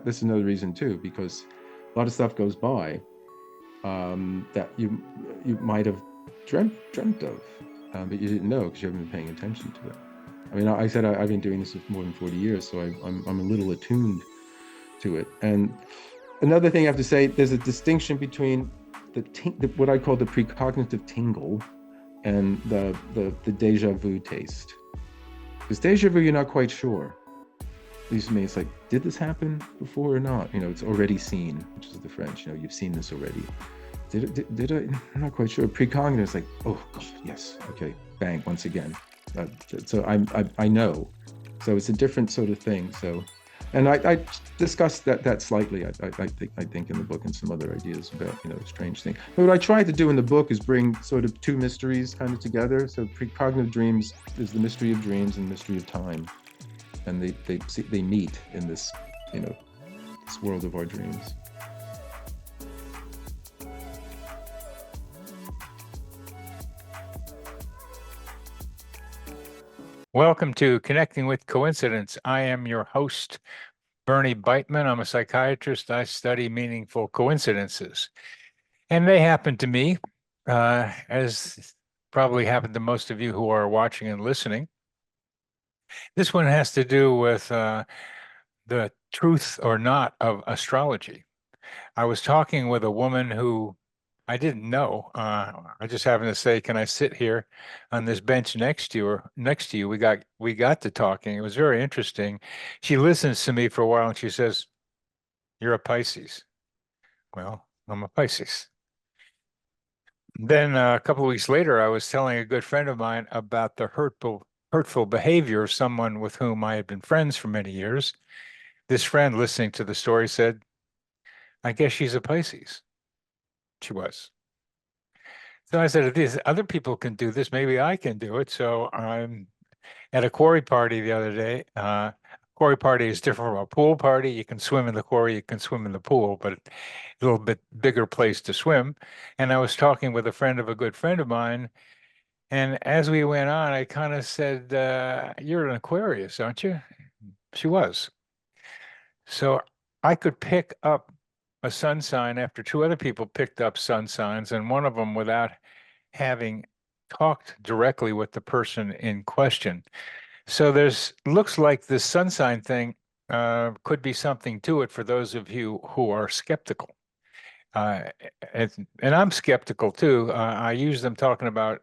This is another reason too, because a lot of stuff goes by that you might have dreamt of, but you didn't know because you haven't been paying attention to it. I mean, I said I've been doing this for more than 40 years, so I'm a little attuned to it. And another thing I have to say, there's a distinction between what I call the precognitive tingle and the deja vu taste. Because deja vu, you're not quite sure. At least to me, it's like, did this happen before or not? You know, it's already seen, which is the French. You know, you've seen this already. Did I? I'm not quite sure. Precognitive is like, oh God, yes, okay, bang, once again. So I know. So it's a different sort of thing. So, and I discussed that slightly. I think in the book, and some other ideas about, you know, strange things. But what I tried to do in the book is bring sort of two mysteries kind of together. So precognitive dreams is the mystery of dreams and mystery of time, and they meet in this, you know, this world of our dreams. Welcome to Connecting with Coincidence. I am your host, Bernie Beitman. I'm a psychiatrist. I study meaningful coincidences. And they happen to me, as probably happened to most of you who are watching and listening. This one has to do with the truth or not of astrology. I was talking with a woman who I didn't know. I just happened to say, "Can I sit here on this bench next to you?" Or next to you. We got to talking. It was very interesting. She listens to me for a while and she says, "You're a Pisces." Well, I'm a Pisces. Then a couple of weeks later, I was telling a good friend of mine about the hurtful behavior of someone with whom I had been friends for many years. This friend, listening to the story, said, "I guess she's a Pisces." She was. So I said, if these other people can do this, maybe I can do it. So I'm at a quarry party the other day. Quarry party is different from a pool party. You can swim in the quarry, you can swim in the pool, but a little bit bigger place to swim. And I was talking with a friend of a good friend of mine. And as we went on, I kind of said, "You're an Aquarius, aren't you?" She was. So I could pick up a sun sign after two other people picked up sun signs, and one of them without having talked directly with the person in question. So looks like this sun sign thing could be something to it for those of you who are skeptical. And I'm skeptical too. I use them talking about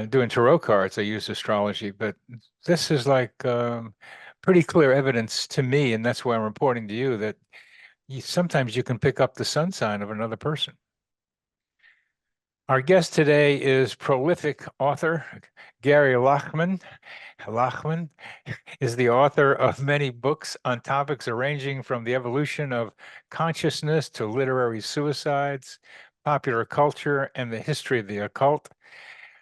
doing tarot cards. I use astrology, but this is like pretty clear evidence to me, and that's why I'm reporting to you that sometimes you can pick up the sun sign of another person. Our guest today is prolific author Gary Lachman. Lachman is the author of many books on topics ranging from the evolution of consciousness to literary suicides, popular culture, and the history of the occult.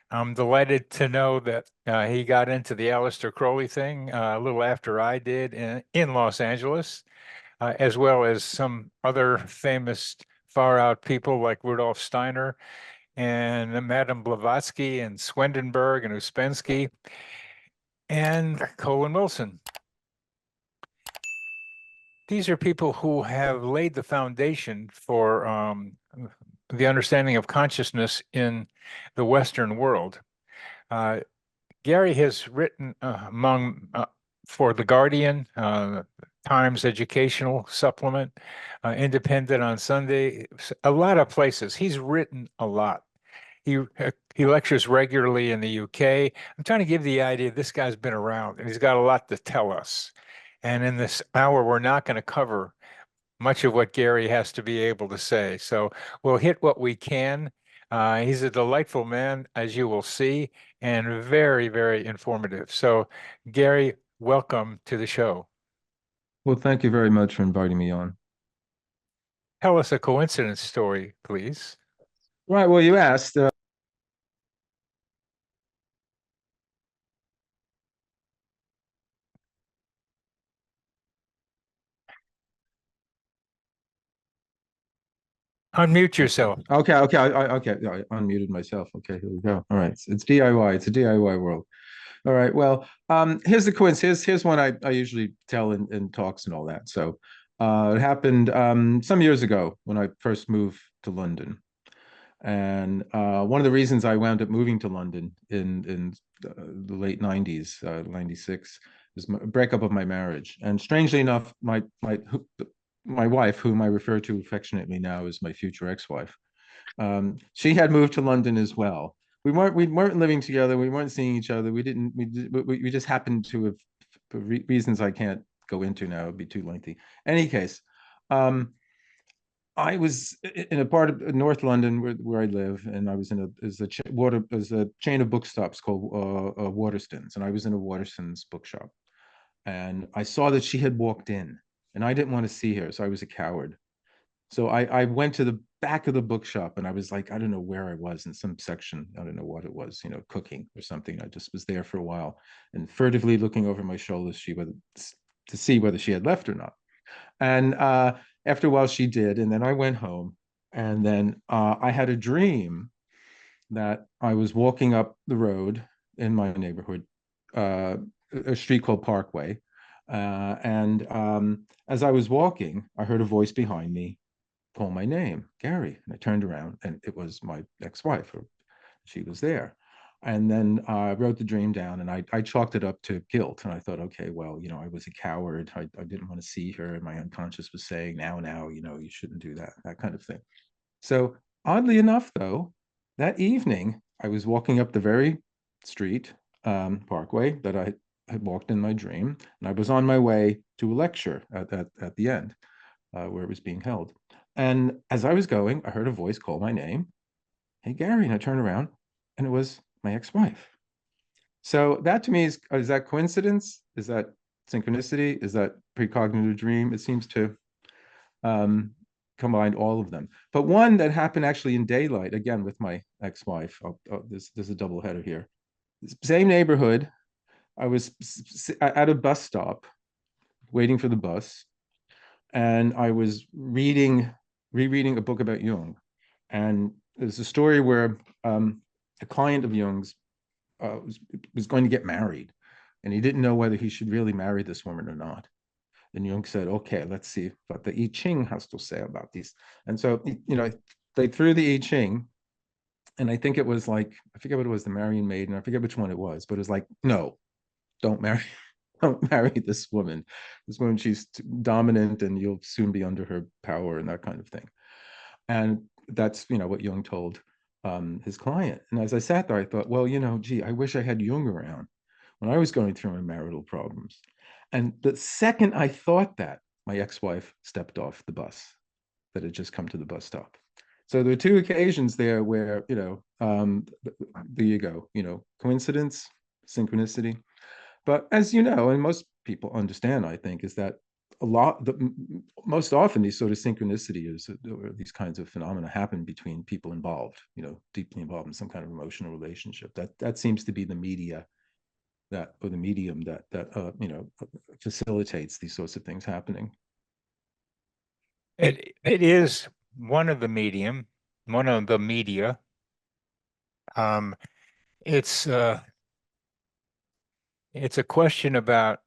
I'm delighted to know that he got into the Aleister Crowley thing a little after I did in Los Angeles, as well as some other famous far out people like Rudolf Steiner and Madame Blavatsky and Swendenberg and Uspensky and Colin Wilson. These are people who have laid the foundation for the understanding of consciousness in the Western world. Gary has written for The Guardian, Times Educational Supplement, Independent on Sunday, a lot of places. He's written a lot. He lectures regularly in the UK. I'm trying to give the idea this guy's been around and he's got a lot to tell us. And in this hour, we're not going to cover much of what Gary has to be able to say. So we'll hit what we can. He's a delightful man, as you will see, and very, very informative. So, Gary, welcome to the show. Well, thank you very much for inviting me on. Tell us a coincidence story, please. Right. Well, you asked. Unmute yourself. Okay. I unmuted myself. Okay, here we go. All right. It's DIY. It's a DIY world. All right. Well, here's the coincidence. Here's one I usually tell in talks and all that. So, it happened some years ago when I first moved to London, and one of the reasons I wound up moving to London in the late '90s, '96, is my breakup of my marriage. And strangely enough, my wife, whom I refer to affectionately now as my future ex-wife, she had moved to London as well. We weren't living together. We weren't seeing each other. We just happened to have, for reasons I can't go into now. It'd be too lengthy. Any case, um, I was in a part of North London where I live, and I was in a chain of bookstops called Waterstones, and I was in a Waterstones bookshop, and I saw that she had walked in, and I didn't want to see her, so I was a coward. So I went to the back of the bookshop, and I was like, I don't know where I was in some section. I don't know what it was, cooking or something. I just was there for a while and furtively looking over my shoulder to see whether she had left or not. And after a while, she did. And then I went home. And then I had a dream that I was walking up the road in my neighborhood, uh, a street called Parkway. And as I was walking, I heard a voice behind me call my name, Gary. And I turned around and it was my ex-wife. She was there. And then I wrote the dream down and I chalked it up to guilt. And I thought, okay, well, I was a coward. I didn't want to see her. And my unconscious was saying, now, you shouldn't do that kind of thing. So oddly enough, though, that evening, I was walking up the very street, Parkway, that I had walked in my dream. And I was on my way to a lecture at the end where it was being held. And as I was going, I heard a voice call my name. Hey, Gary. And I turned around and it was my ex-wife. So that to me is that coincidence? Is that synchronicity? Is that precognitive dream? It seems to um, combine all of them. But one that happened actually in daylight, again with my ex-wife. There's a double header here. Same neighborhood. I was at a bus stop waiting for the bus, and I was rereading a book about Jung. And there's a story where a client of Jung's was going to get married, and he didn't know whether he should really marry this woman or not. And Jung said, "Okay, let's see what the I Ching has to say about this." And so, they threw the I Ching, and I think it was like I forget what it was, the Marian Maiden. I forget which one it was, but it was like, no, don't marry, don't marry this woman. This woman, she's dominant, and you'll soon be under her power, and that kind of thing. And that's what Jung told his client. And as I sat there, I thought, well, gee, I wish I had Jung around when I was going through my marital problems. And the second I thought that, my ex-wife stepped off the bus that had just come to the bus stop. So there are two occasions there where, there you go, coincidence, synchronicity. But as you know, and most people understand, I think, is that most often these sort of synchronicities or these kinds of phenomena happen between people involved, deeply involved in some kind of emotional relationship. That seems to be the media or the medium that facilitates these sorts of things happening. It is one of the one of the media. Um, it's it's a question about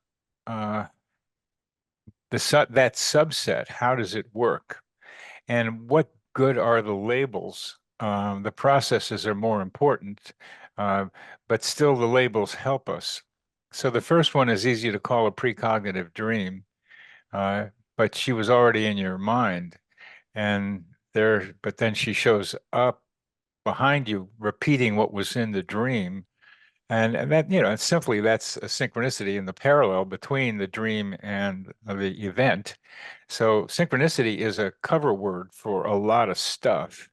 uh, that subset. How does it work, and what good are the labels? The processes are more important, uh, but still the labels help us. So the first one is easy to call a precognitive dream, uh, but she was already in your mind, and but then she shows up behind you, repeating what was in the dream. And that, simply that's a synchronicity in the parallel between the dream and the event. So synchronicity is a cover word for a lot of stuff.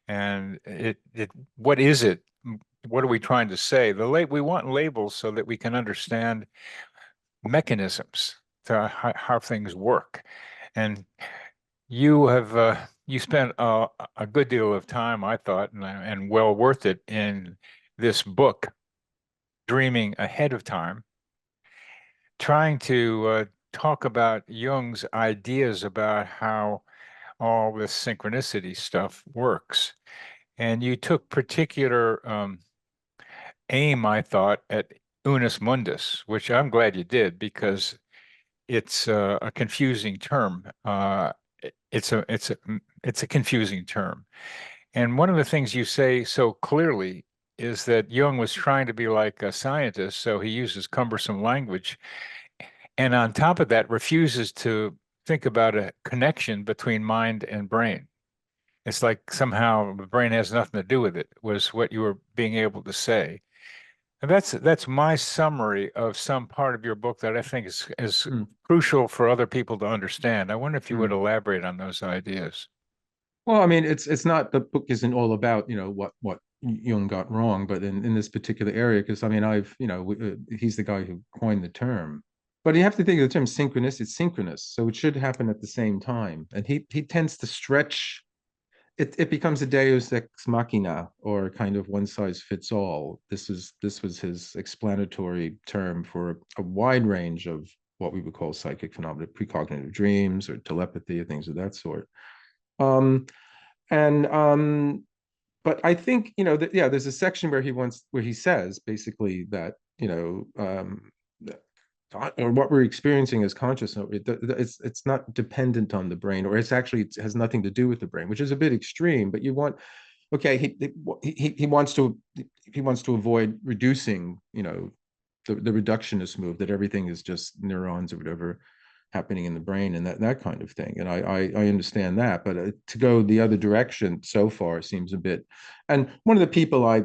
And what is it? What are we trying to say? We want labels so that we can understand mechanisms to how things work. And you spent a good deal of time, I thought, and well worth it in this book, Dreaming Ahead of Time, trying to talk about Jung's ideas about how all this synchronicity stuff works. And you took particular aim, I thought, at Unus Mundus, which I'm glad you did because it's a confusing term. It's a confusing term. And one of the things you say so clearly is that Jung was trying to be like a scientist, so he uses cumbersome language, and on top of that, refuses to think about a connection between mind and brain. It's like somehow the brain has nothing to do with it, was what you were being able to say. And that's my summary of some part of your book that I think is Mm, crucial for other people to understand. I wonder if you would mm. elaborate on those ideas. Well, I mean, it's not, the book isn't all about, what Jung got wrong, but in this particular area, because I mean, he's the guy who coined the term. But you have to think of the term synchronous. It's synchronous, so it should happen at the same time. And he tends to stretch. It becomes a Deus ex machina, or kind of one size fits all. This was his explanatory term for a wide range of what we would call psychic phenomena, precognitive dreams or telepathy or things of that sort. Um, and but I think, that, yeah, there's a section where he says basically that, or what we're experiencing as consciousness, it's not dependent on the brain, or it has nothing to do with the brain, which is a bit extreme. But you want, okay, he wants to avoid reducing, the reductionist move, that everything is just neurons or whatever happening in the brain, and that kind of thing. And I understand that, but to go the other direction so far seems a bit. And one of the people I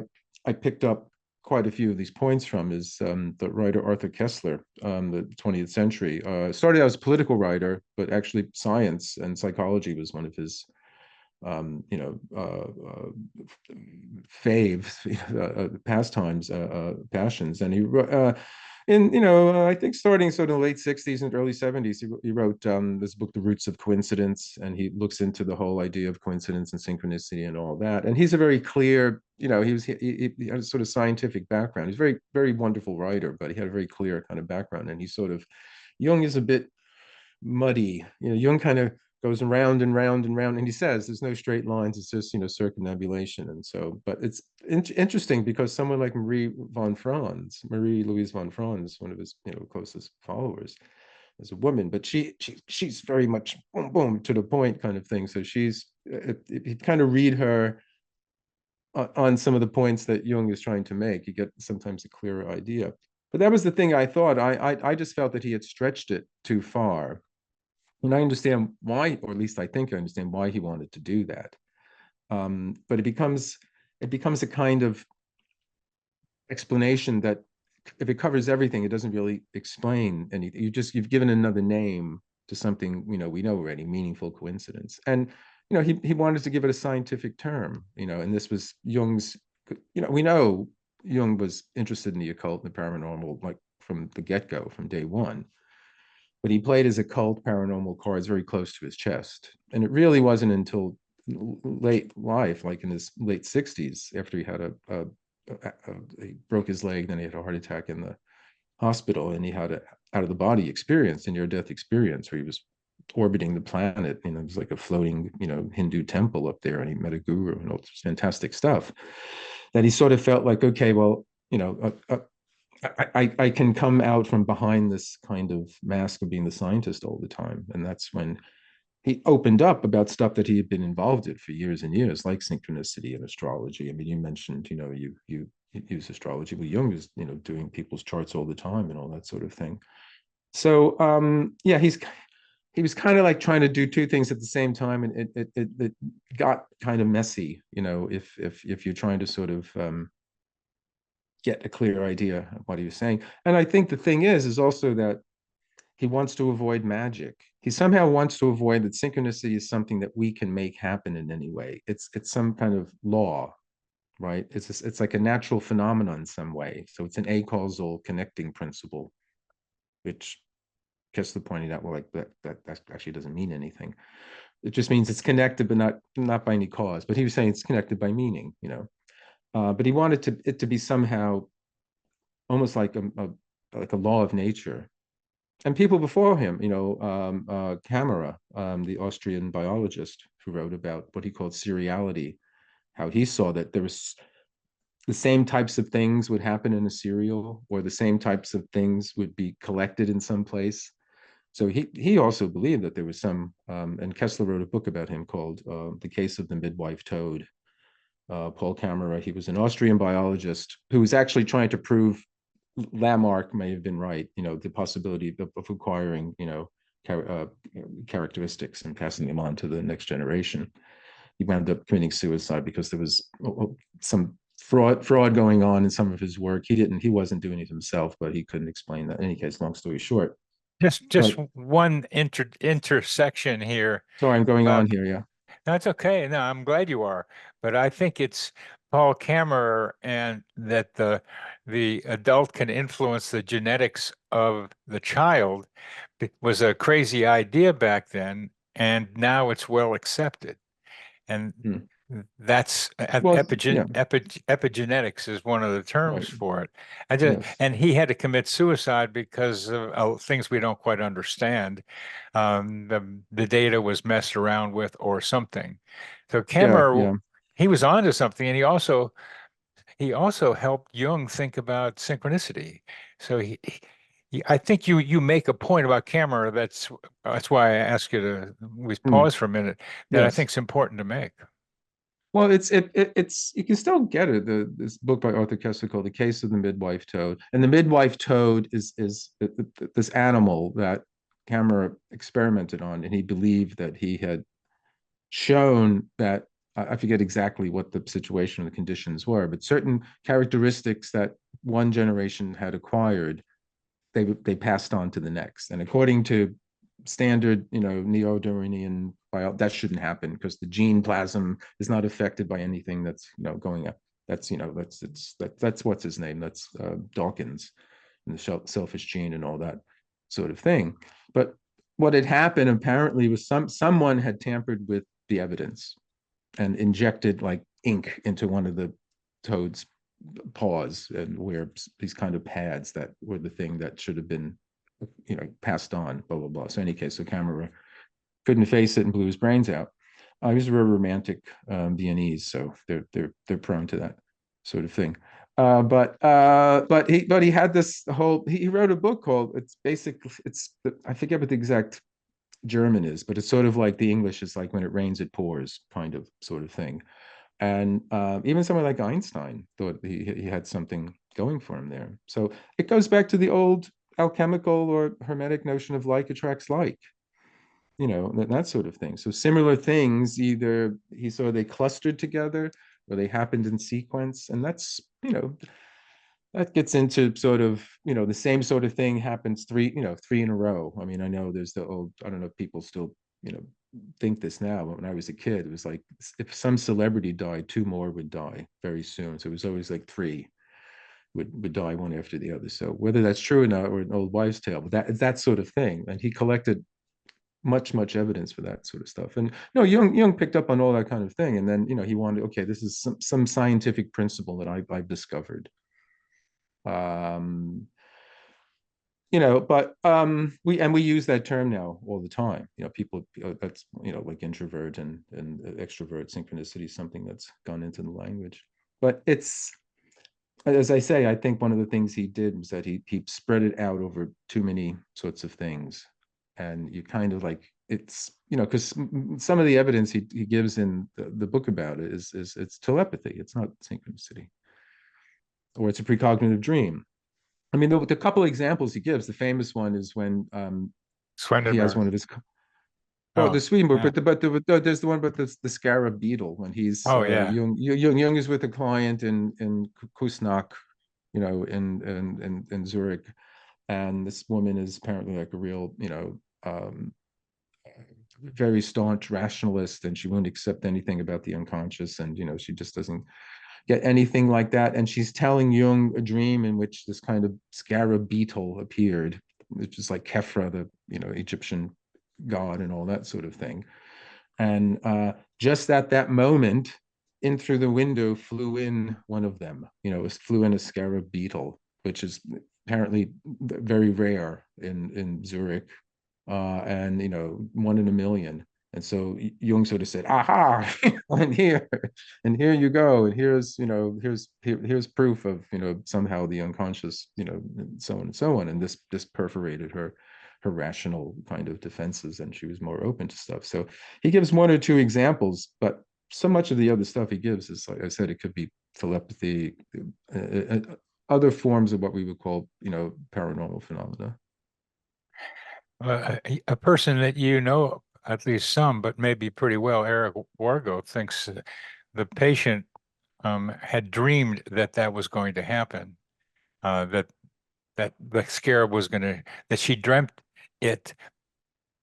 picked up quite a few of these points from is the writer Arthur Kessler, the 20th century. Started out as a political writer, but actually science and psychology was one of his faves, pastimes, passions. And I think starting sort of the late 60s and early 70s, he wrote this book, The Roots of Coincidence, and he looks into the whole idea of coincidence and synchronicity and all that. And he's a very clear, he had a sort of scientific background. He's a very, very wonderful writer, but he had a very clear kind of background. And Jung is a bit muddy. Jung kind of goes around and round and round, and he says there's no straight lines. It's just circumambulation. And so, but it's interesting because someone like Marie Louise von Franz, one of his closest followers, as a woman, but she's very much boom boom to the point kind of thing. So you kind of read her on some of the points that Jung is trying to make. You get sometimes a clearer idea. But that was the thing I thought. I just felt that he had stretched it too far, and I understand why, or at least I think I understand why he wanted to do that. But it becomes a kind of explanation that, if it covers everything, it doesn't really explain anything. You've given another name to something we know already, meaningful coincidence. And he wanted to give it a scientific term, and this was Jung's. We know Jung was interested in the occult and the paranormal, like from the get-go, from day one. But he played his occult paranormal cards very close to his chest. And it really wasn't until late life, like in his late 60s, after he had he broke his leg, then he had a heart attack in the hospital, and he had a out of the body experience, a near death experience, where he was orbiting the planet. It was like a floating, Hindu temple up there, and he met a guru and all this fantastic stuff. That he sort of felt like, okay, well, I can come out from behind this kind of mask of being the scientist all the time. And that's when he opened up about stuff that he had been involved in for years and years, like synchronicity and astrology. I mean, you mentioned, you use astrology. Well, Jung is, doing people's charts all the time and all that sort of thing. So yeah, he was kind of like trying to do two things at the same time, and it got kind of messy, if you're trying to sort of get a clear idea of what he was saying. And I think the thing is also that he wants to avoid magic. He somehow wants to avoid that synchronicity is something that we can make happen in any way. It's some kind of law, right? It's like a natural phenomenon in some way. So it's an acausal connecting principle, which Kessler pointed out, well, like that actually doesn't mean anything. It just means it's connected, but not by any cause. But he was saying it's connected by meaning, but he wanted it to be somehow almost like a law of nature. And people before him, Camera, the Austrian biologist who wrote about what he called seriality, how he saw that there was the same types of things would happen in a serial, or the same types of things would be collected in some place. So he also believed that there was some, and Kessler wrote a book about him called The Case of the Midwife Toad. Paul Kammerer, he was an Austrian biologist who was actually trying to prove Lamarck may have been right, the possibility of acquiring, characteristics and passing them on to the next generation. He wound up committing suicide because there was some fraud going on in some of his work. He wasn't doing it himself, but he couldn't explain that. In any case, long story short. Just But one intersection here. sorry, I'm going Uh, on here. Yeah. That's okay. No, I'm glad you are. But I think it's Paul Kammerer, and that the adult can influence the genetics of the child was a crazy idea back then, and now it's well accepted. And Hmm. that's Well, yeah, epigenetics is one of the terms right. for it. Yes. And he had to commit suicide because of things we don't quite understand. The data was messed around with or something. So Yeah, Kemmer, yeah. he was onto something, and he also helped Jung think about synchronicity. So I think you make a point about Kemmer. That's why I ask you to we Hmm. pause for a minute. That I Yes. think is important to make. Well, it's you can still get it. This book by Arthur Kessler called "The Case of the Midwife Toad," and the midwife toad is this animal that Kammerer experimented on, and he believed that he had shown that I forget exactly what the situation or the conditions were, but certain characteristics that one generation had acquired, they passed on to the next. And according to standard, neo-Darwinian bio, that shouldn't happen because the gene plasm is not affected by anything that's going up. That's what's his name. That's Dawkins and the selfish gene and all that sort of thing. But what had happened apparently was someone had tampered with the evidence and injected like ink into one of the toad's paws, and where these kind of pads that were the thing that should have been passed on, blah blah blah. So in any case, so Camera couldn't face it and blew his brains out. He was a very romantic Viennese, so they're prone to that sort of thing. But he had this whole, he wrote a book called, it's basically, it's, I forget what the exact German is, but it's sort of like the English is like when it rains it pours kind of sort of thing. And even someone like Einstein thought he had something going for him there. So it goes back to the old alchemical or hermetic notion of like attracts like, that sort of thing. So similar things, either he saw they clustered together or they happened in sequence. And that's, that gets into sort of, the same sort of thing happens three in a row. I mean, I know there's the old, I don't know if people still, think this now, but when I was a kid, it was like if some celebrity died, two more would die very soon. So it was always like three would die one after the other. So whether that's true or not, or an old wives' tale, but that sort of thing. And he collected much evidence for that sort of stuff. And no, Jung picked up on all that kind of thing. And then, he wanted, okay, this is some scientific principle that I've discovered. Um, but we use that term now all the time. People, that's like introvert and extrovert synchronicity, something that's gone into the language. But it's, as I say, I think one of the things he did was that he spread it out over too many sorts of things, and you kind of like, it's, because some of the evidence he gives in the book about it is it's telepathy. It's not synchronicity, or it's a precognitive dream. I mean, the couple examples he gives, the famous one is when he has Swendenberg. one of his, well, Oh, the Swedenborg, yeah. there's the one about the scarab beetle when he's Oh, yeah. Jung is with a client in Kusnacht, in Zurich, and this woman is apparently like a real, very staunch rationalist, and she won't accept anything about the unconscious, and she just doesn't get anything like that. And she's telling Jung a dream in which this kind of scarab beetle appeared, which is like Kefra, the Egyptian god, and all that sort of thing. And just at that moment, in through the window flew in one of them. It flew in a scarab beetle, which is apparently very rare in Zurich, and one in a million. And so Jung sort of said, "Aha, and here you go, and here's proof of somehow the unconscious, and so on and so on." And this perforated her rational kind of defenses, and she was more open to stuff. So he gives one or two examples, but so much of the other stuff he gives is, like I said, it could be telepathy, uh, uh, other forms of what we would call, paranormal phenomena. A person that you know, at least some, but maybe pretty well, Eric Wargo, thinks the patient had dreamed that that was going to happen, that the scarab was going to, that she dreamt it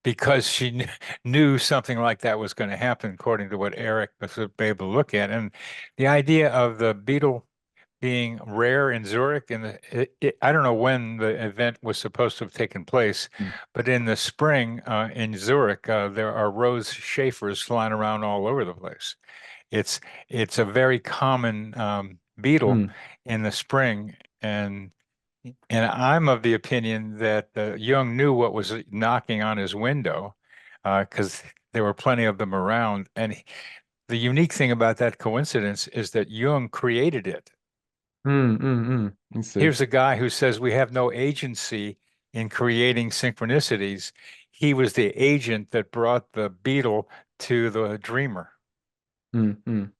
because she knew something like that was going to happen, according to what Eric was able to look at. And the idea of the beetle being rare in Zurich, and I don't know when the event was supposed to have taken place, Mm. but in the spring in Zurich, there are rose Schaefers flying around all over the place. It's it's a very common beetle Mm. in the spring, and I'm of the opinion that Jung knew what was knocking on his window, because there were plenty of them around. And the unique thing about that coincidence is that Jung created it. Mm. Mm. Mm. Let's see. Here's a guy who says we have no agency in creating synchronicities. He was the agent that brought the beetle to the dreamer. Mm. Mm.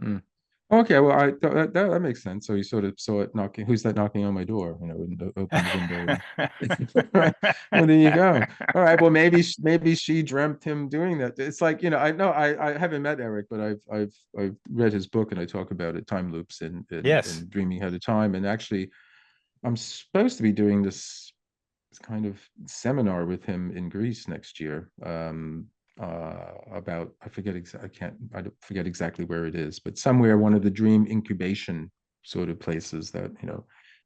Mm. Okay, well, that makes sense. So you sort of saw it knocking. Who's that knocking on my door? And open the window, and right. Well, there you go. All right. Well, maybe she dreamt him doing that. It's like, I know I haven't met Eric, but I've read his book, and I talk about it, time loops Yes. in dreaming ahead of time. And actually, I'm supposed to be doing this kind of seminar with him in Greece next year, about, I forget exactly where it is, but somewhere, one of the dream incubation sort of places that,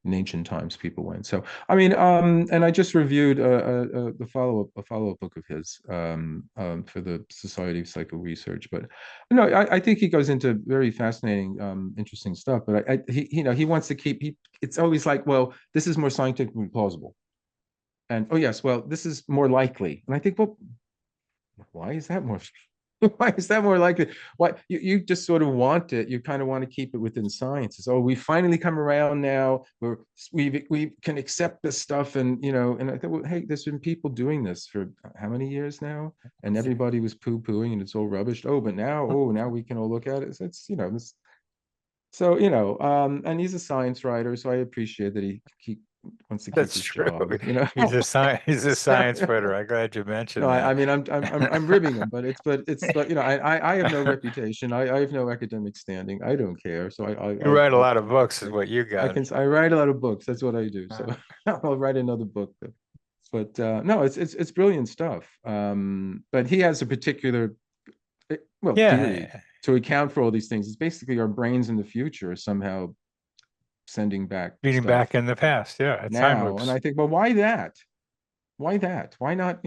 in ancient times people went. So I mean, and I just reviewed the follow-up book of his, for the Society of Psycho Research. But no, I think he goes into very fascinating, interesting stuff. But he wants to keep, it's always like, well, this is more scientifically plausible, and oh yes, well, this is more likely. And I think, well, why is that more why is that more likely? Why you just sort of want it, you kind of want to keep it within science. It's, oh, we finally come around now, we can accept this stuff. And and I thought, well, hey, there's been people doing this for how many years now, and everybody was poo-pooing, and it's all rubbish. Oh, but now, now we can all look at it. So it's, this, so, and he's a science writer, so I appreciate that he wants to keep That's his true. job. He's a science writer. I'm glad you No, mentioned I that. mean, I'm ribbing him, but I have no reputation. I have no academic standing. I don't care. So You write a I lot of books, is what you got. I write a lot of books. That's what I do. So Uh, I'll write another book. But no, it's brilliant stuff. But he has a particular, well, theory yeah, to account for all these things. It's basically our brains in the future are somehow sending back reading stuff back in the past. Yeah, time now. And loops. I think, well, why that? Why that? Why not,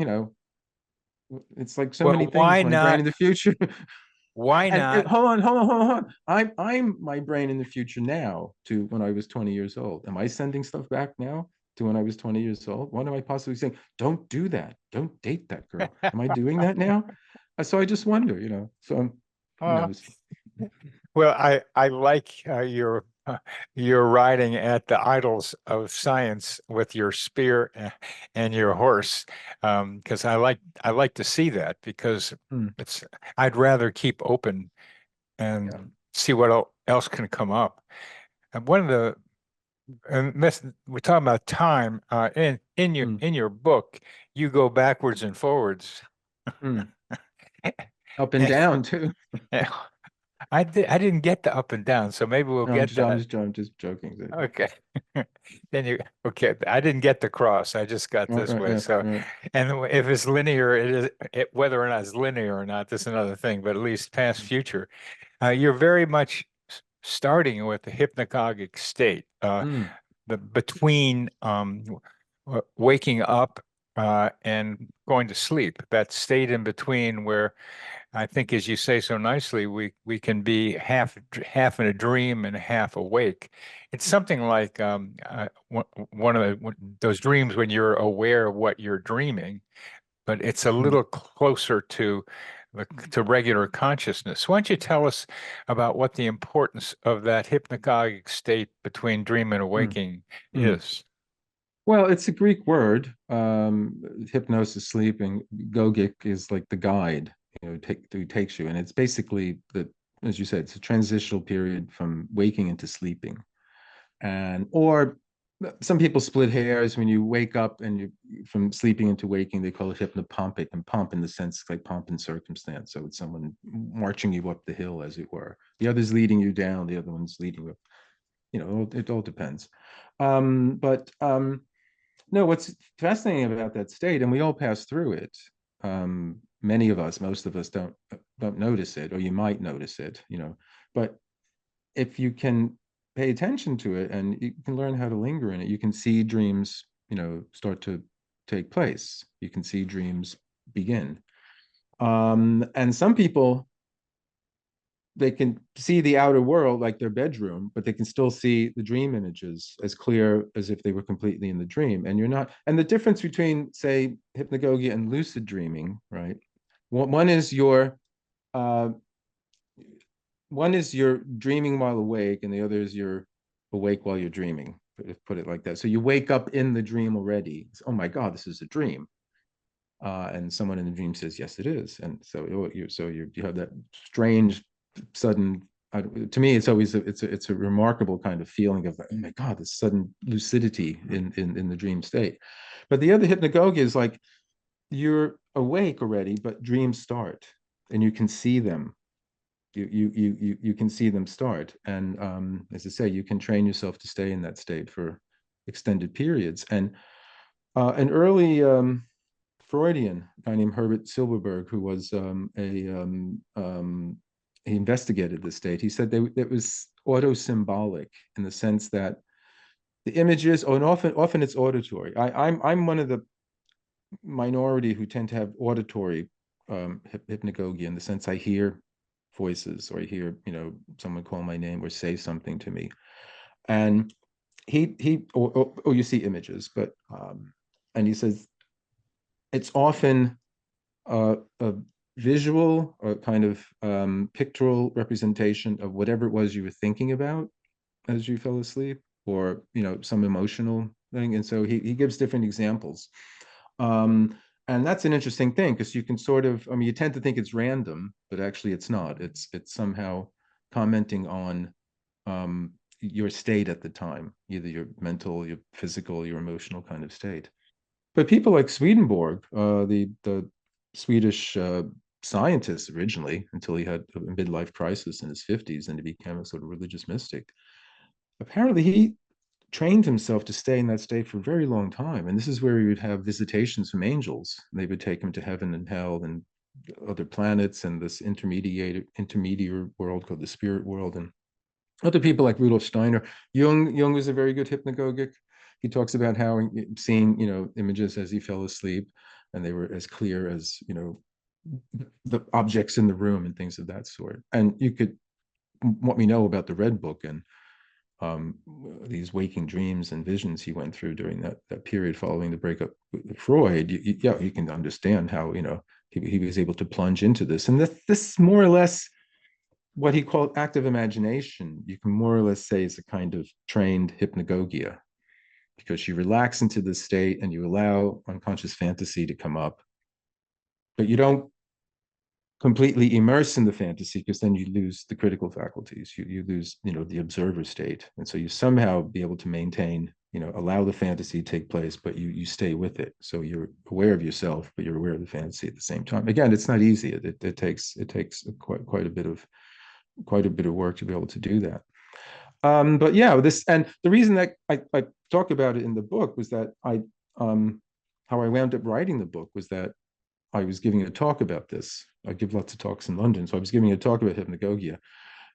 it's like so many Well, things, my brain in the future. why And not? hold on. I'm my brain in the future now to when I was 20 years old. Am I sending stuff back now to when I was 20 years old? What am I possibly saying? Don't do that. Don't date that girl. Am I doing that now? So I just wonder, So who Uh, knows? well, I like your riding at the idols of science with your spear and your horse, because I like to see that, because Hmm. it's I'd rather keep open and Yeah. see what else can come up. And one of the we're talking about time, Hmm. in your book, you go backwards and forwards. Hmm. Up and down too. I didn't get the up and down, so maybe we'll No, get that. I'm just joking. Okay. Then you okay. I didn't get the cross. I just got Right, this right, way. yeah, So, right. and if it's linear, whether or not it's linear or not, that's another thing. But at least past, future, you're very much starting with the hypnagogic state, Hmm. the between waking up and going to sleep. That state in between where I think, as you say so nicely, we can be half in a dream and half awake. It's something like one of those dreams when you're aware of what you're dreaming. but it's a little closer to regular consciousness. Why don't you tell us about what the importance of that hypnagogic state between dream and Mm, awaking mm. is? Well, it's a Greek word. Hypnosis, sleeping. Gogic is like the guide, who takes you, and it's basically as you said, it's a transitional period from waking into sleeping, and or some people split hairs when you wake up and you from sleeping into waking. They call it hypnopompic, and pomp in the sense like pomp and circumstance. So it's someone marching you up the hill, as it were. The other's leading you down. The other one's leading you up. It all depends. But No, what's fascinating about that state, and we all pass through it. Many of us, most of us don't notice it, or you might notice it, But if you can pay attention to it and you can learn how to linger in it, you can see dreams, start to take place. You can see dreams begin. And some people, they can see the outer world like their bedroom, but they can still see the dream images as clear as if they were completely in the dream. And you're not, and the difference between, say, hypnagogia and lucid dreaming, right? One is uh, your dreaming while awake, and the other is you're awake while you're dreaming. Put it like that. So you wake up in the dream already. Oh my God, this is a dream. And someone in the dream says, "Yes, it is." And so you have that strange, sudden. To me, it's always it's a remarkable kind of feeling of, oh my God, this sudden lucidity in the dream state. But the other hypnagogia is like you're awake already, but dreams start, and you can see them. You can see them start, and as I say, you can train yourself to stay in that state for extended periods. And an early Freudian guy named Herbert Silverberg, who was he investigated the state. He said it was auto-symbolic in the sense that the images, and often it's auditory. I'm one of the minority who tend to have auditory hypnagogia, in the sense I hear voices, or I hear someone call my name or say something to me, and or you see images, but and he says it's often a visual or kind of pictorial representation of whatever it was you were thinking about as you fell asleep, or some emotional thing. And so he gives different examples, and that's an interesting thing, because you can sort of, I mean, you tend to think it's random, but actually it's not. It's somehow commenting on your state at the time, either your mental, your physical, your emotional kind of state. But people like Swedenborg, the Swedish scientist originally, until he had a midlife crisis in his 50s and he became a sort of religious mystic, apparently he trained himself to stay in that state for a very long time. And this is where he would have visitations from angels. They would take him to heaven and hell and other planets and this intermediate world called the spirit world. And other people like Rudolf Steiner. Jung was a very good hypnagogic. He talks about how seeing, images as he fell asleep, and they were as clear as, the objects in the room and things of that sort. And what we know about the Red Book and um, these waking dreams and visions he went through during that period following the breakup with Freud, you can understand how, he was able to plunge into this. And this more or less what he called active imagination, you can more or less say is a kind of trained hypnagogia, because you relax into this state and you allow unconscious fantasy to come up, but you don't completely immerse in the fantasy, because then you lose the critical faculties. You lose, the observer state. And so you somehow be able to maintain, allow the fantasy to take place, but you stay with it. So you're aware of yourself, but you're aware of the fantasy at the same time. Again, it's not easy. It takes quite a bit of work to be able to do that. But yeah, and the reason that I talk about it in the book was that how I wound up writing the book was that I was giving a talk about this. I give lots of talks in London, so I was giving a talk about hypnagogia,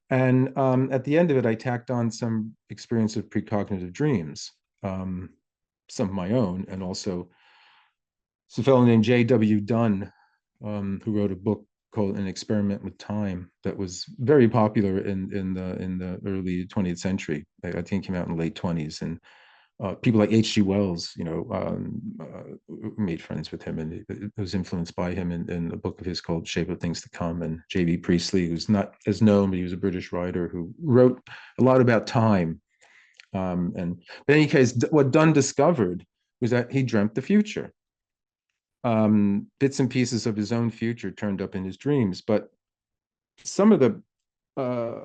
and at the end of it, I tacked on some experience of precognitive dreams, um, some of my own, and also it's a fellow named J.W. Dunn, who wrote a book called An Experiment with Time that was very popular in the early 20th century. I think it came out in the late 20s, and people like H.G. Wells, made friends with him, and it was influenced by him in a book of his called Shape of Things to Come. And J.B. Priestley, who's not as known, but he was a British writer who wrote a lot about time. But in any case, what Dunn discovered was that he dreamt the future. Bits and pieces of his own future turned up in his dreams, but some of the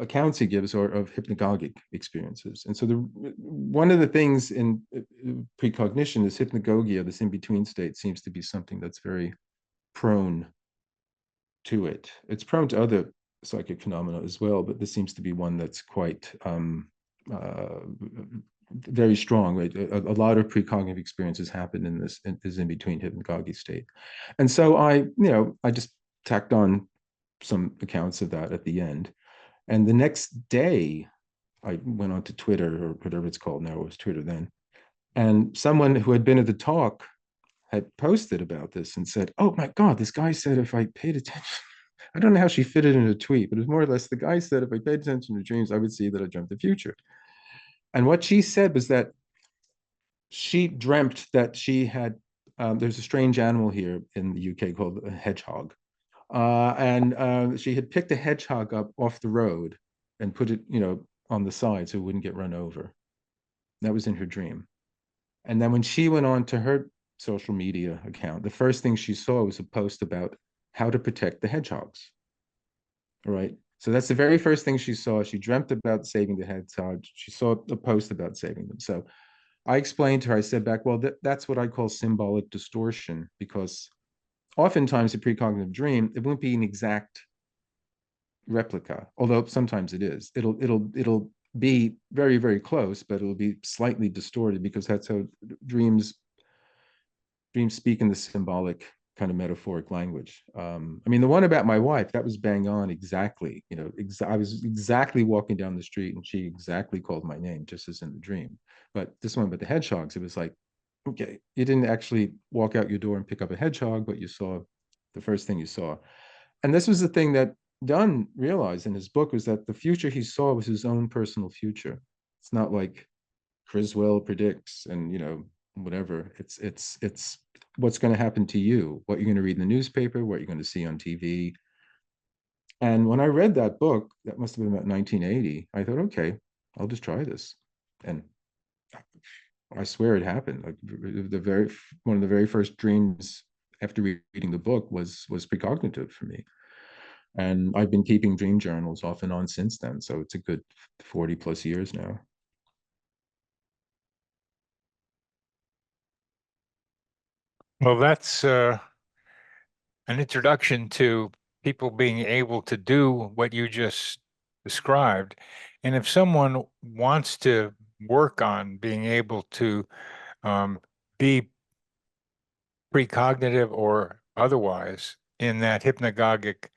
accounts he gives are of hypnagogic experiences. And so one of the things in precognition is hypnagogia, this in-between state, seems to be something that's very prone to it. It's prone to other psychic phenomena as well, but this seems to be one that's quite very strong. Right? A lot of precognitive experiences happen in this in-between hypnagogic state. And so I just tacked on some accounts of that at the end. And the next day, I went on to Twitter, or whatever it's called now, it was Twitter then. And someone who had been at the talk had posted about this and said, "Oh my God, this guy said if I paid attention," I don't know how she fit it in a tweet, but it was more or less the guy said if I paid attention to dreams, I would see that I dreamt the future. And what she said was that she dreamt that she had, there's a strange animal here in the UK called a hedgehog. And she had picked a hedgehog up off the road and put it, on the side so it wouldn't get run over. That was in her dream. And then when she went on to her social media account, the first thing she saw was a post about how to protect the hedgehogs. All right. So that's the very first thing she saw. She dreamt about saving the hedgehogs. She saw a post about saving them. So I explained to her, I said back, well, that's what I call symbolic distortion, because oftentimes a precognitive dream, it won't be an exact replica, although sometimes it is. It'll be very, very close, but it'll be slightly distorted because that's how dreams speak in the symbolic kind of metaphoric language. I mean, the one about my wife, that was bang on exactly. I was exactly walking down the street and she exactly called my name, just as in the dream. But this one with the hedgehogs, it was like, okay, you didn't actually walk out your door and pick up a hedgehog, but you saw the first thing you saw. And this was the thing that Dunn realized in his book, was that the future he saw was his own personal future. It's not like Criswell predicts and whatever. It's what's going to happen to you, what you're going to read in the newspaper, what you're going to see on TV. And when I read that book, that must have been about 1980, I thought, okay, I'll just try this. And I swear it happened. Like one of the very first dreams after reading the book was precognitive for me. And I've been keeping dream journals off and on since then. So it's a good 40 plus years now. Well, that's an introduction to people being able to do what you just described. And if someone wants to work on being able to be precognitive or otherwise in that hypnagogic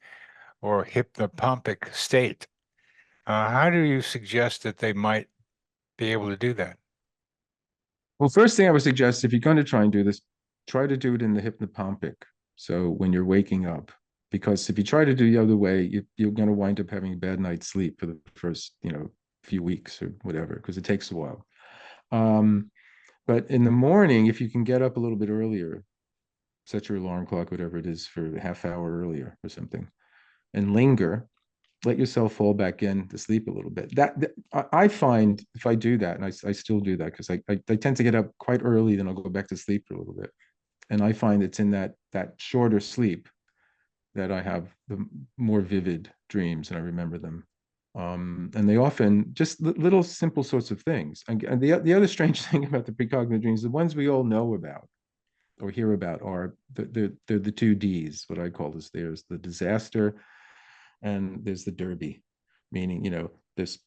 or hypnopompic state, how do you suggest that they might be able to do that? Well, first thing I would suggest, if you're going to try and do this, try to do it in the hypnopompic. So when you're waking up, because if you try to do the other way, you're going to wind up having a bad night's sleep for the first, few weeks or whatever, because it takes a while. But in the morning, if you can get up a little bit earlier, set your alarm clock, whatever it is, for a half hour earlier or something, and linger, let yourself fall back in to sleep a little bit. That I find, if I do that, and I still do that, because I tend to get up quite early, then I'll go back to sleep for a little bit. And I find it's in that shorter sleep that I have the more vivid dreams and I remember them. And they often just little simple sorts of things. And the other strange thing about the precognitive dreams, the ones we all know about or hear about, are they're the two D's, what I call this. There's the disaster and there's the derby, meaning, there's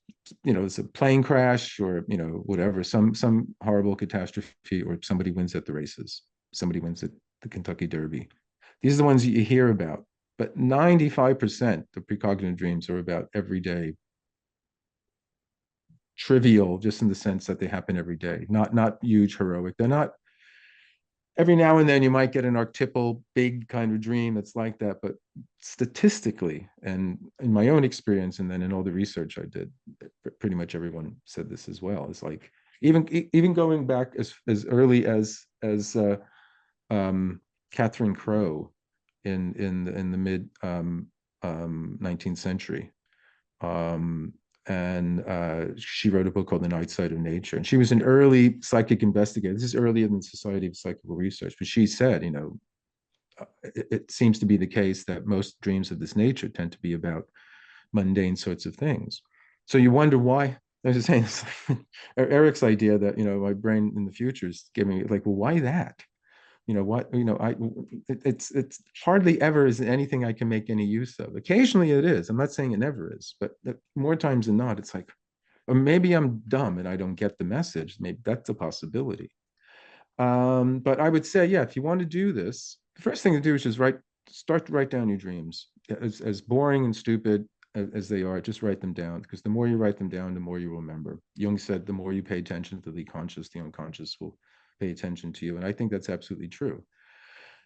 it's a plane crash or whatever, some horrible catastrophe, or somebody wins at the races, somebody wins at the Kentucky Derby. These are the ones you hear about, but 95% of precognitive dreams are about everyday trivial, just in the sense that they happen every day, not huge heroic. They're not. Every now and then you might get an archetypal big kind of dream that's like that, but statistically, and in my own experience, and then in all the research I did, pretty much everyone said this as well. It's like Even going back as early as Catherine Crowe in the mid 19th century. Um, and she wrote a book called The Night Side of Nature. And she was an early psychic investigator. This is earlier than the Society of Psychical Research. But she said, it seems to be the case that most dreams of this nature tend to be about mundane sorts of things. So you wonder why. I was just saying, it's like Eric's idea that my brain in the future is giving me like, well, why that? What it's hardly ever is anything I can make any use of. Occasionally it is. I'm not saying it never is, but more times than not, it's like, or maybe I'm dumb and I don't get the message. Maybe that's a possibility. But I would say, yeah, if you want to do this, the first thing to do is just start to write down your dreams. As boring and stupid as they are, just write them down, because the more you write them down, the more you remember. Jung said, the more you pay attention to the conscious, the unconscious will pay attention to you. And I think that's absolutely true.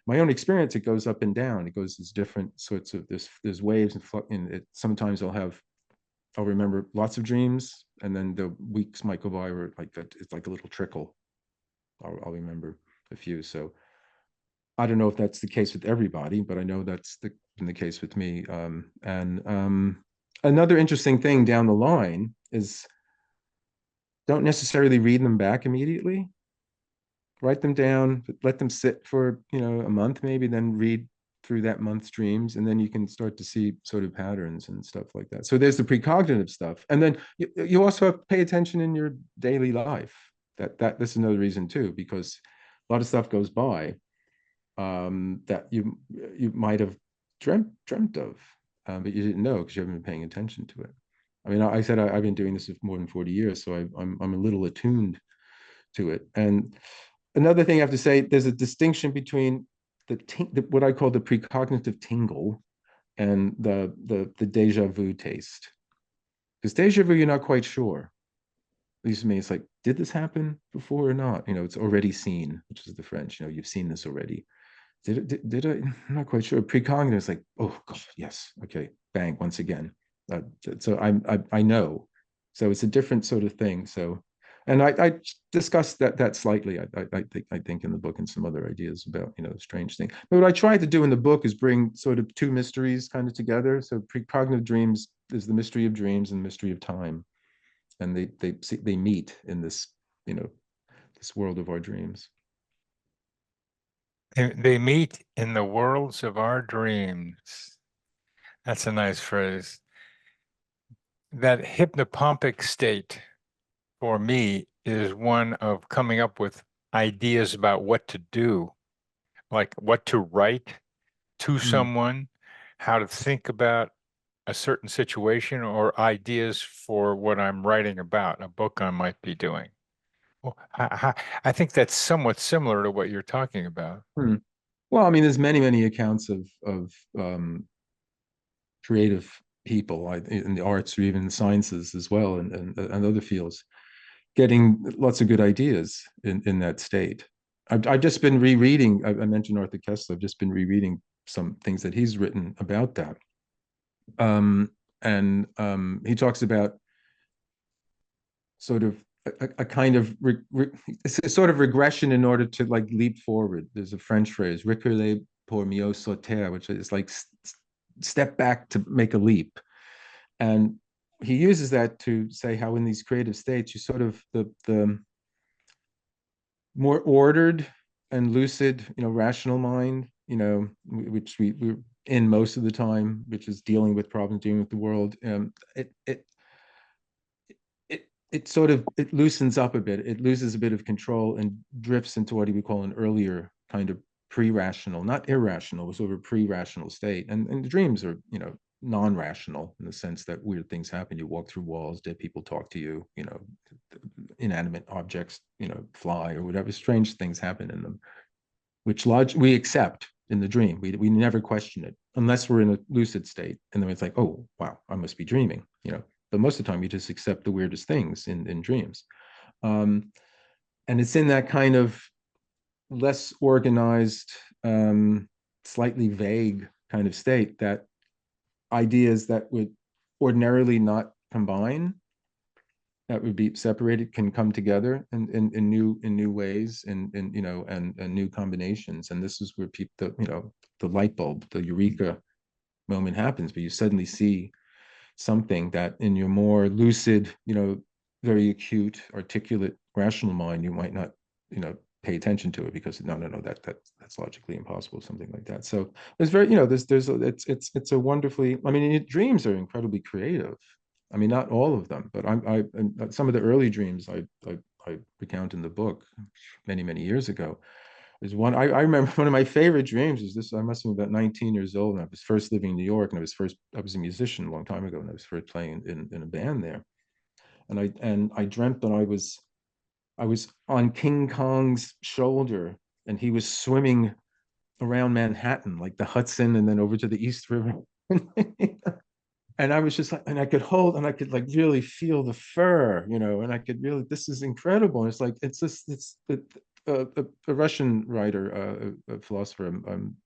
My own experience, it goes up and down. It goes as different sorts of there's waves and it sometimes I'll remember lots of dreams, and then the weeks might go by where like that it's like a little trickle. I'll remember a few. So I don't know if that's the case with everybody, but I know that's been the case with me. And another interesting thing down the line is, don't necessarily read them back immediately. Write them down, let them sit for a month maybe, then read through that month's dreams, and then you can start to see sort of patterns and stuff like that. So there's the precognitive stuff, and then you also have to pay attention in your daily life. This is another reason too, because a lot of stuff goes by that you might have dreamt of, but you didn't know because you haven't been paying attention to it. I mean, I said I've been doing this for more than 40 years, so I'm a little attuned to it. And another thing I have to say, there's a distinction between what I call the precognitive tingle and the deja vu taste. Because deja vu, you're not quite sure. At least to me, it's like, did this happen before or not? It's already seen, which is the French. You've seen this already. Did I? I'm not quite sure. Precognitive is like, oh God, yes, okay, bang, once again. So I know. So it's a different sort of thing. So, and I discussed that slightly. I think in the book, and some other ideas about strange thing. But what I tried to do in the book is bring sort of two mysteries kind of together. So precognitive dreams is the mystery of dreams and mystery of time, and they meet in this world of our dreams. They meet in the worlds of our dreams. That's a nice phrase. That hypnopompic state for me is one of coming up with ideas about what to do, like what to write to Mm. someone, how to think about a certain situation, or ideas for what I'm writing about, a book I might be doing. Well, I think that's somewhat similar to what you're talking about. Mm. Well, I mean, there's many accounts of creative people in the arts or even the sciences as well, and other fields, getting lots of good ideas in that state. I've just been rereading. I mentioned Arthur Koestler. I've just been rereading some things that he's written about that. And he talks about sort of a kind of it's a sort of regression in order to like leap forward. There's a French phrase, reculer pour mieux sauter, which is like step back to make a leap. And he uses that to say how in these creative states, you sort of the more ordered and lucid, rational mind, which we're in most of the time, which is dealing with problems, dealing with the world. It sort of it loosens up a bit. It loses a bit of control and drifts into what he would call an earlier kind of pre-rational, not irrational, sort of a pre-rational state. And the dreams are, non-rational in the sense that weird things happen. You walk through walls, dead people talk to you, inanimate objects, fly or whatever. Strange things happen in them, which we accept in the dream. We never question it unless we're in a lucid state. And then it's like, oh, wow, I must be dreaming, But most of the time, you just accept the weirdest things in dreams. And it's in that kind of less organized, slightly vague kind of state that ideas that would ordinarily not combine that would be separated can come together in new ways and you know and new combinations. And this is where people, you know, the light bulb, the eureka moment happens, where you suddenly see something that in your more lucid, you know, very acute, articulate, rational mind, you might not, you know, pay attention to it because no, that's logically impossible, something like that. So there's very, you know, it's a wonderfully, I mean, dreams are incredibly creative. I mean, not all of them, but some of the early dreams I recount in the book many years ago. There's one I remember one of my favorite dreams is this. I must have been about 19 years old, and I was first living in New York, and I was a musician a long time ago, and I was first playing in a band there. And I dreamt that I was on King Kong's shoulder, and he was swimming around Manhattan, like the Hudson, and then over to the East River. And I was just like, and I could hold, and I could like really feel the fur, you know, and I could really, this is incredible. And it's like, it's just, a Russian writer, a philosopher I'm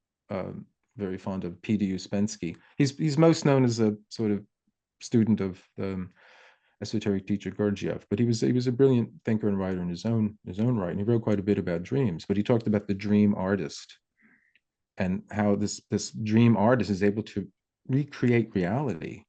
very fond of, P.D. Uspensky. He's most known as a sort of student of esoteric teacher Gurdjieff, but he was a brilliant thinker and writer in his own right, and he wrote quite a bit about dreams. But he talked about the dream artist and how this dream artist is able to recreate reality,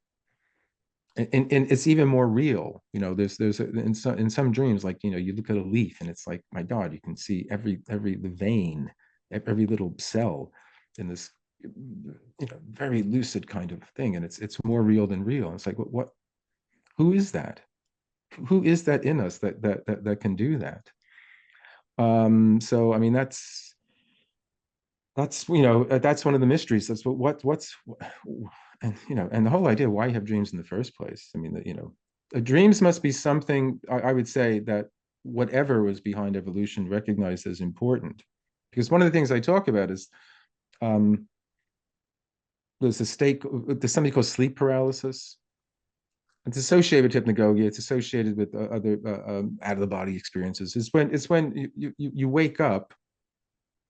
and it's even more real. You know, in some dreams, like, you know, you look at a leaf and it's like, my God, you can see every the vein, every little cell in this, you know, very lucid kind of thing, and it's more real than real. And it's like, what who is that? Who is that in us that can do that? So I mean, that's, you know, that's one of the mysteries. That's what's and, you know, and the whole idea why you have dreams in the first place. I mean, that, you know, dreams must be something, I would say, that whatever was behind evolution recognized as important. Because one of the things I talk about is, um, there's something called sleep paralysis. It's associated with hypnagogia. It's associated with other out of the body experiences. It's when you wake up,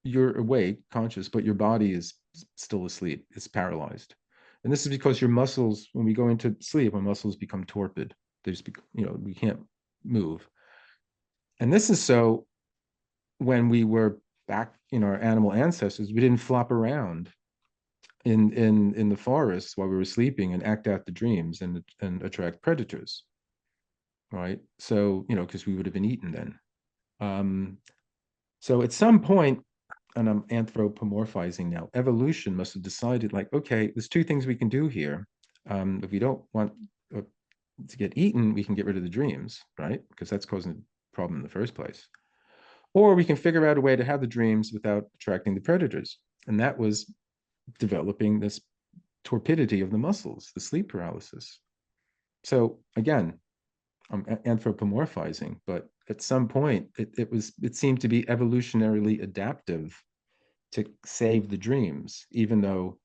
you're awake, conscious, but your body is still asleep. It's paralyzed. And this is because your muscles, when we go into sleep, our muscles become torpid. They just, you know, we can't move. And this is so when we were back in our animal ancestors, we didn't flop around in the forest while we were sleeping and act out the dreams and attract predators, right? So, you know, because we would have been eaten then. So at some point, and I'm anthropomorphizing now, evolution must have decided, like, okay, there's two things we can do here. If we don't want to get eaten, we can get rid of the dreams, right? Because that's causing a problem in the first place. Or we can figure out a way to have the dreams without attracting the predators. And that was developing this torpidity of the muscles, the sleep paralysis. So again, I'm anthropomorphizing, but at some point it seemed to be evolutionarily adaptive to save the dreams, even though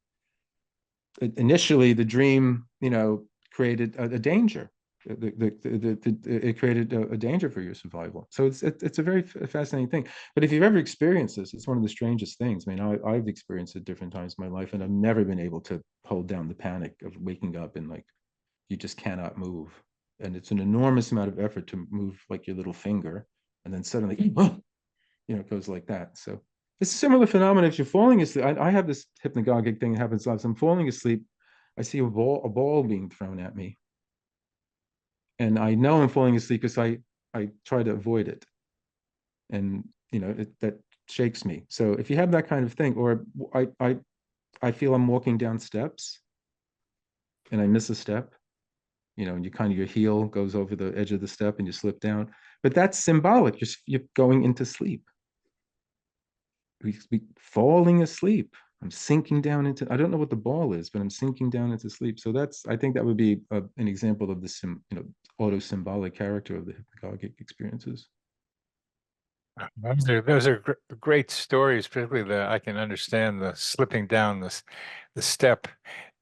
initially the dream, you know, created a danger. It created a danger for your survival. So it's a very fascinating thing. But if you've ever experienced this, it's one of the strangest things. I mean, I've experienced it at different times in my life, and I've never been able to hold down the panic of waking up and like you just cannot move. And it's an enormous amount of effort to move like your little finger, and then suddenly, you know, it goes like that. So it's a similar phenomenon if you're falling asleep. I have this hypnagogic thing that happens a lot. So I'm falling asleep. I see a ball being thrown at me, and I know I'm falling asleep because I try to avoid it, and you know that shakes me. So if you have that kind of thing, or I feel I'm walking down steps, and I miss a step, you know, and you kind of your heel goes over the edge of the step and you slip down. But that's symbolic. You're going into sleep. We falling asleep. I'm sinking down into, I don't know what the ball is, but I'm sinking down into sleep. So that's, I think that would be an example of the you know, auto-symbolic character of the hypnagogic experiences. Those are great stories, particularly the I can understand the slipping down the step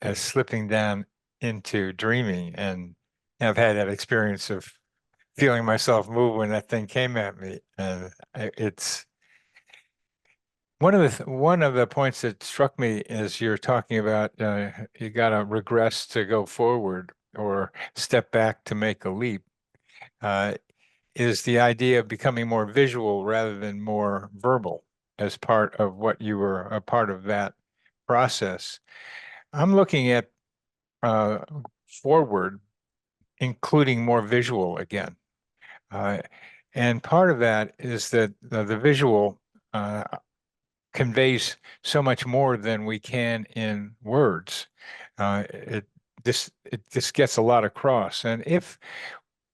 as slipping down into dreaming, and I've had that experience of feeling myself move when that thing came at me, and it's one of the points that struck me is you're talking about you got to regress to go forward or step back to make a leap. uh, is the idea of becoming more visual rather than more verbal as part of what you were a part of that process. I'm looking at uh, forward, including more visual again. Uh, and part of that is that the visual uh, conveys so much more than we can in words. It just gets a lot across. And if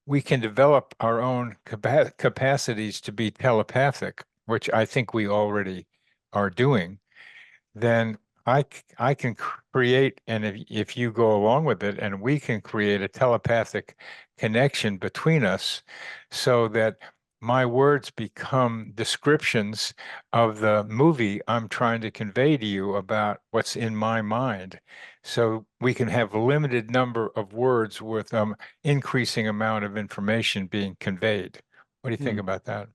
we can develop our own capacities to be telepathic, which I think we already are doing, then I can create, and if you go along with it, and we can create a telepathic connection between us so that my words become descriptions of the movie I'm trying to convey to you about what's in my mind. So we can have a limited number of words with increasing amount of information being conveyed. What do you think Hmm. about that?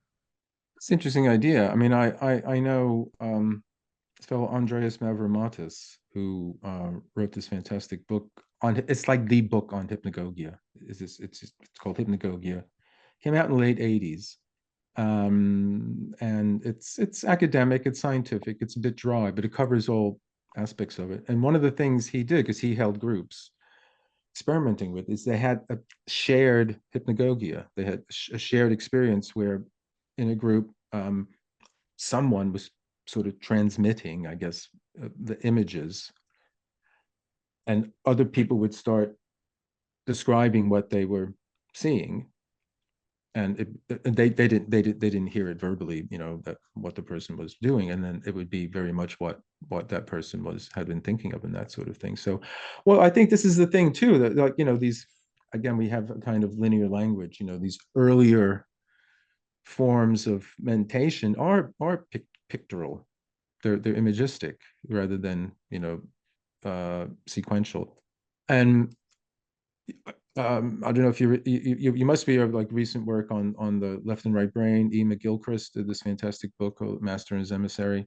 It's an interesting idea. I mean, I know this fellow Andreas Mavromatis, who wrote this fantastic book on. It's like the book on hypnagogia. It's called Hypnagogia. Came out in the late '80s, and it's academic, it's scientific, it's a bit dry, but it covers all aspects of it. And one of the things he did, because he held groups experimenting with, is they had a shared hypnagogia. They had a shared experience where, in a group, someone was sort of transmitting, I guess, the images, and other people would start describing what they were seeing, and they didn't hear it verbally, that what the person was doing, and then it would be very much what that person had been thinking of, and that sort of thing. So, well, I think this is the thing too, that, like, these, again, we have a kind of linear language. These earlier forms of meditation are pictorial. They're imagistic rather than sequential. And I don't know if you must be of like recent work on the left and right brain. E. McGilchrist did this fantastic book called Master and His Emissary,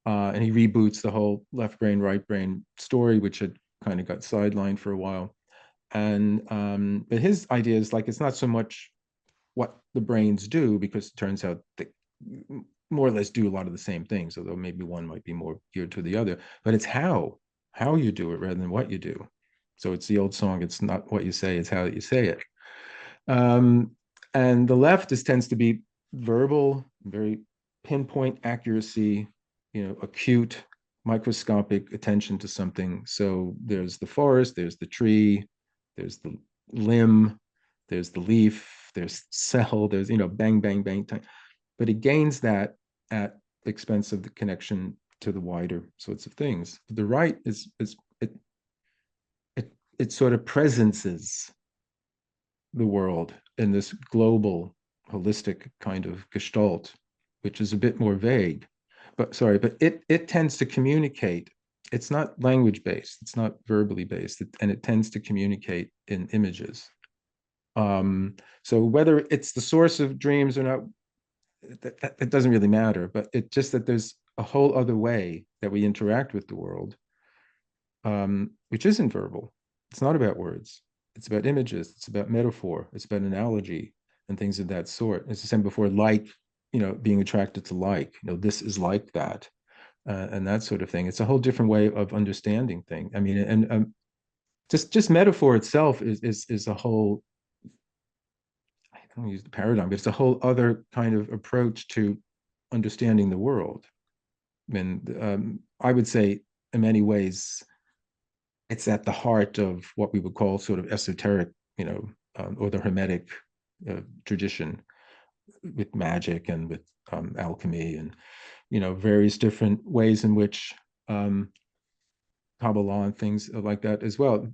and he reboots the whole left brain right brain story, which had kind of got sidelined for a while. And but his idea is like, it's not so much what the brains do, because it turns out they more or less do a lot of the same things, although maybe one might be more geared to the other. But it's how you do it rather than what you do. So it's the old song, it's not what you say, it's how you say it. Um, and the left tends to be verbal, very pinpoint accuracy, acute, microscopic attention to something. So there's the forest, there's the tree, there's the limb, there's the leaf, there's cell, there's, bang, bang, bang. But it gains that at the expense of the connection to the wider sorts of things. The right is it sort of presences the world in this global, holistic kind of gestalt, which is a bit more vague. But it tends to communicate. It's not language based. It's not verbally based, and it tends to communicate in images. So whether it's the source of dreams or not, that doesn't really matter. But it just that there's a whole other way that we interact with the world, which isn't verbal. It's not about words. It's about images. It's about metaphor. It's about analogy and things of that sort. As I said before, like, being attracted to like, this is like that, and that sort of thing. It's a whole different way of understanding things. I mean, and just metaphor itself is a whole, I don't use the paradigm, but it's a whole other kind of approach to understanding the world. And I would say, in many ways, it's at the heart of what we would call sort of esoteric, or the Hermetic tradition, with magic and with alchemy, and various different ways in which Kabbalah and things like that as well.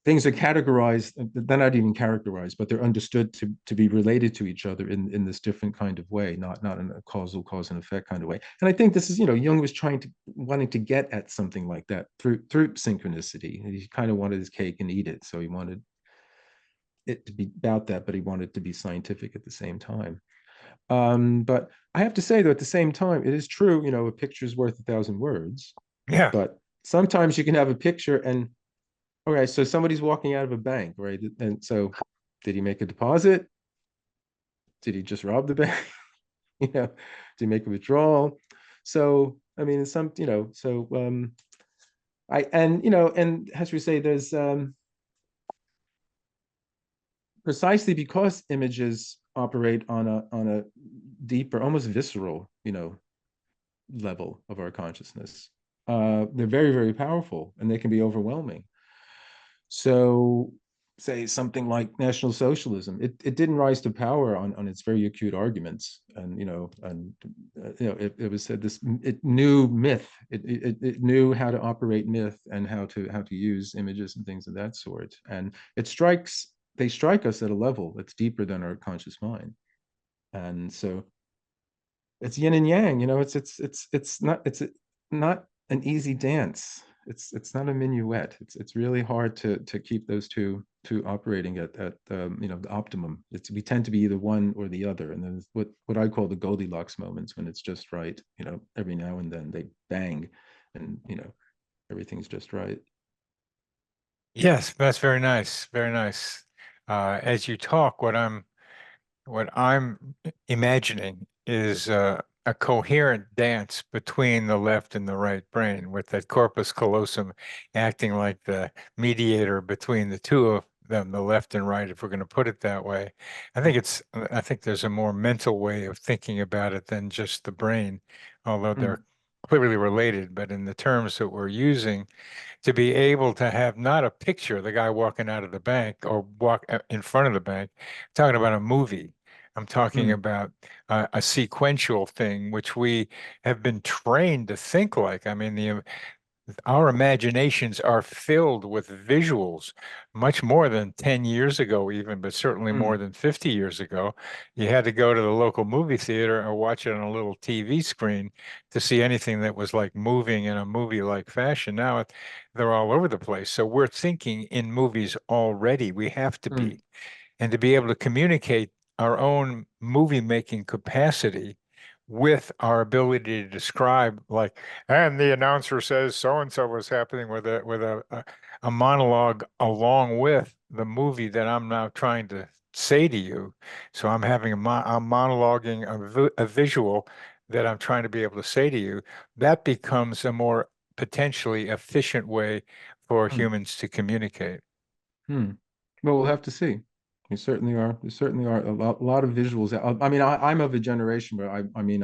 Things are categorized; they're not even characterized, but they're understood to be related to each other in this different kind of way, not in a causal cause and effect kind of way. And I think this is, Jung was wanting to get at something like that through synchronicity. He kind of wanted his cake and eat it, so he wanted it to be about that, but he wanted it to be scientific at the same time. But I have to say, though, at the same time, it is true, a picture's worth 1,000 words. Yeah. But sometimes you can have a picture and, okay, so somebody's walking out of a bank, right? And so Did he make a deposit? Did he just rob the bank? Did he make a withdrawal? So I mean, some, so and as we say, there's precisely because images operate on a deeper, almost visceral, level of our consciousness. They're very, very powerful, and they can be overwhelming. So, say something like National Socialism, it didn't rise to power on its very acute arguments, and it was said this, it knew myth, it knew how to operate myth and how to use images and things of that sort, and they strike us at a level that's deeper than our conscious mind, and so it's yin and yang. It's not an easy dance. It's not a minuet. It's really hard to keep those two operating at the optimum. We tend to be either one or the other, and then what I call the Goldilocks moments, when it's just right. Every now and then they bang, and everything's just right. Yes, that's very nice. Very nice. As you talk, what I'm imagining is a coherent dance between the left and the right brain, with that corpus callosum acting like the mediator between the two of them, the left and right, if we're going to put it that way. I think there's a more mental way of thinking about it than just the brain, although Mm, they're clearly related. But in the terms that we're using, to be able to have not a picture, the guy walking out of the bank or walk in front of the bank, talking about a movie. I'm talking mm, about a sequential thing, which we have been trained to think like. I mean, our imaginations are filled with visuals much more than 10 years ago, even, but certainly more mm, than 50 years ago. You had to go to the local movie theater or watch it on a little TV screen to see anything that was like moving in a movie-like fashion. Now they're all over the place. So we're thinking in movies already. We have to mm, be. And to be able to communicate our own movie making capacity with our ability to describe, like, and the announcer says so and so was happening, with a monologue along with the movie that I'm now trying to say to you. So I'm monologuing a visual that I'm trying to be able to say to you. That becomes a more potentially efficient way for mm, humans to communicate. mm. Well, we'll have to see. There certainly are a lot of visuals. I mean, I'm of a generation where I mean,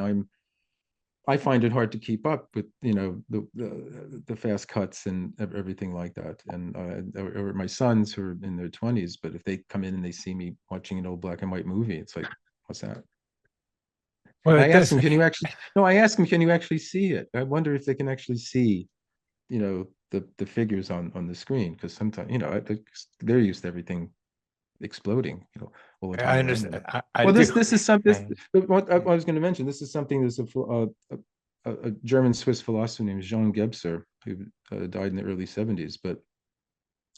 I find it hard to keep up with the fast cuts and everything like that. And or my sons who are in their 20s, but if they come in and they see me watching an old black and white movie, it's like, what's that? Well, I it ask does. them, can you actually? No, I ask them, can you actually see it? I wonder if they can actually see, the figures on the screen, because sometimes, they're used to everything exploding, all the I time around understand. them. I Well, do. this is something. I- What I was going to mention. This is something. There's a German Swiss philosopher named Jean Gebser, who died in the early 70s, but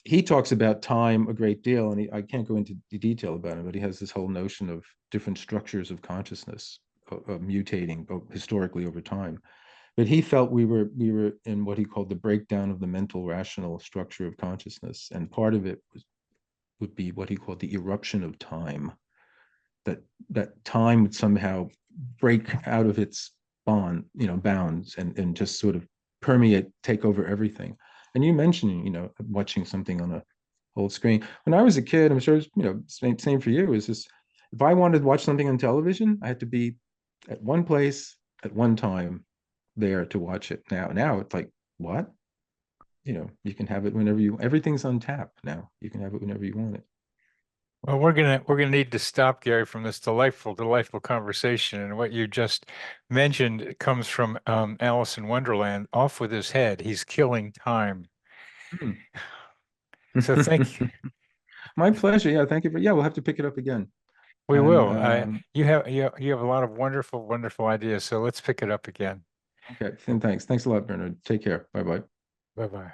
he talks about time a great deal, and I can't go into the detail about it, but he has this whole notion of different structures of consciousness mutating historically over time. But he felt we were in what he called the breakdown of the mental rational structure of consciousness, and part of it would be what he called the eruption of time. That time would somehow break out of its bounds, and just sort of permeate, take over everything. And you mentioned, watching something on a old screen. When I was a kid, I'm sure it's, same for you, is just, if I wanted to watch something on television, I had to be at one place at one time there to watch it. Now it's like, what? You can have it whenever everything's on tap now. You can have it whenever you want it. Well, we're gonna need to stop Gary from this delightful conversation. And what you just mentioned comes from Alice in Wonderland. Off with his head. He's killing time. Hmm. So My pleasure. Yeah, thank you yeah, we'll have to pick it up again. we And will. You have a lot of wonderful ideas. So let's pick it up again. okay, and thanks a lot, Bernard. Take care. Bye bye. Bye bye.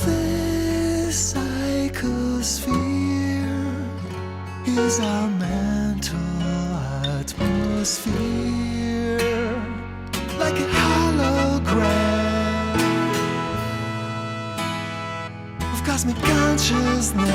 This psychosphere is our mental atmosphere, like a hollow cosmic consciousness.